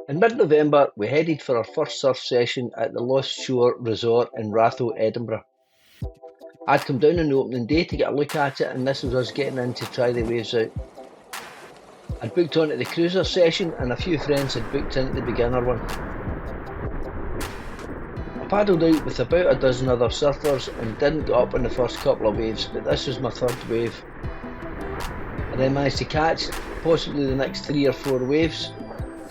In mid-November, we headed for our first surf session at the Lost Shore Resort in Ratho, Edinburgh. I'd come down on the opening day to get a look at it, and this was us getting in to try the waves out. I'd booked onto the cruiser session, and a few friends had booked into the beginner one. I paddled out with about a dozen other surfers and didn't get up on the first couple of waves, but this was my third wave. I then managed to catch possibly the next 3 or 4 waves.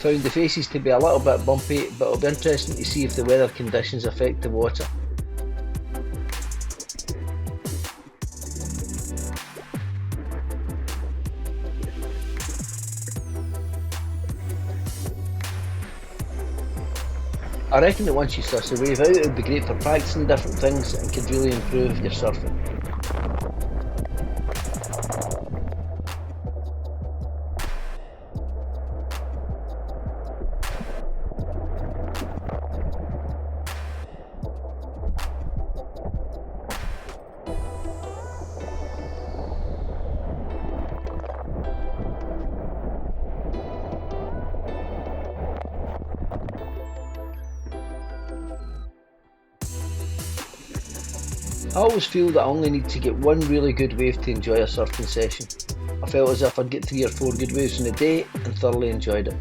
Found the faces to be a little bit bumpy, but it'll be interesting to see if the weather conditions affect the water. I reckon that once you suss a wave out, it would be great for practicing different things and could really improve your surfing. I always feel that I only need to get one really good wave to enjoy a surfing session. I felt as if I'd get 3 or 4 good waves in a day and thoroughly enjoyed it.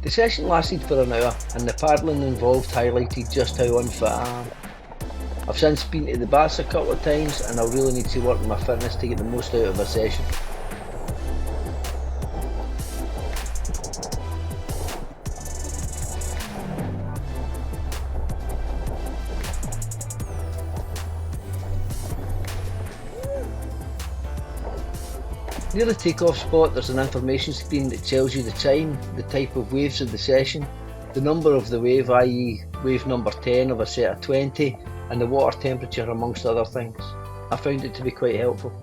The session lasted for an hour and the paddling involved highlighted just how unfit I am. I've since been to the baths a couple of times and I'll really need to work on my fitness to get the most out of a session. Near the takeoff spot there's an information screen that tells you the time, the type of waves of the session, the number of the wave, i.e. wave number 10 of a set of 20, and the water temperature amongst other things. I found it to be quite helpful.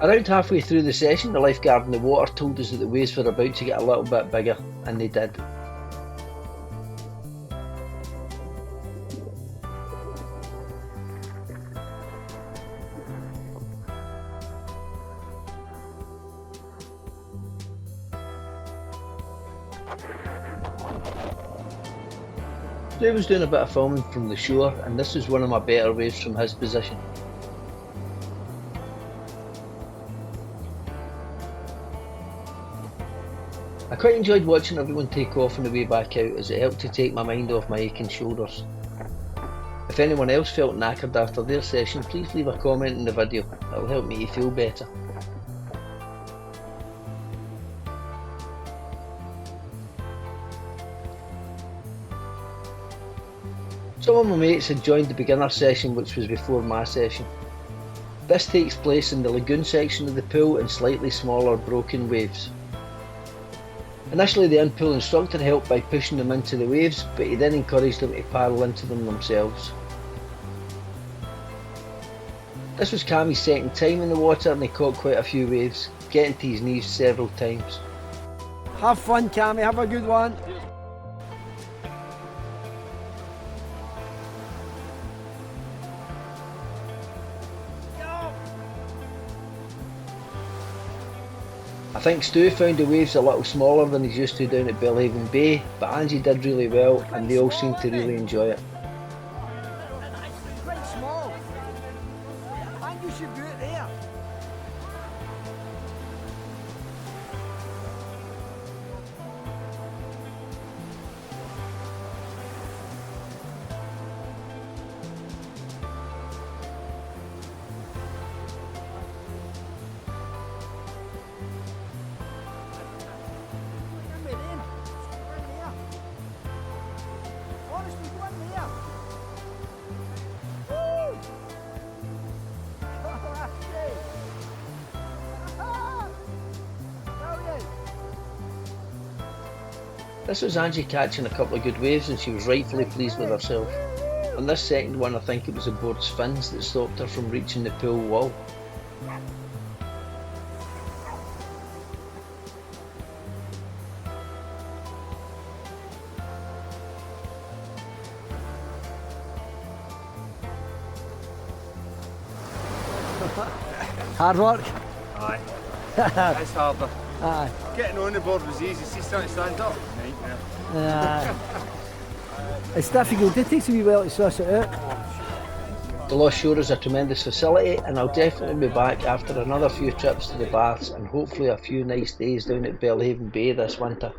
Around halfway through the session, the lifeguard in the water told us that the waves were about to get a little bit bigger, and they did. Stu was doing a bit of filming from the shore, and this was one of my better waves from his position. I quite enjoyed watching everyone take off on the way back out, as it helped to take my mind off my aching shoulders. If anyone else felt knackered after their session, please leave a comment in the video, it will help me to feel better. Some of my mates had joined the beginner session, which was before my session. This takes place in the Lagoon section of the pool in slightly smaller broken waves. Initially the in-pool instructor helped by pushing them into the waves, but he then encouraged them to paddle into them themselves. This was Cammy's second time in the water and he caught quite a few waves, getting to his knees several times. Have fun, Cammy, have a good one. I think Stu found the waves a little smaller than he's used to down at Belhaven Bay, but Angie did really well and they all seemed to really enjoy it. Quite small. I think you should your boot there. This was Angie catching a couple of good waves and she was rightfully pleased with herself. On this second one I think it was the board's fins that stopped her from reaching the pool wall. Hard work. Aye. It's harder. Aye. Getting on the board was easy, see starting to stand up. Nightmare. It's difficult, it takes a wee while to suss it out. The Lost Shore is a tremendous facility and I'll definitely be back after another few trips to the baths and hopefully a few nice days down at Belhaven Bay this winter.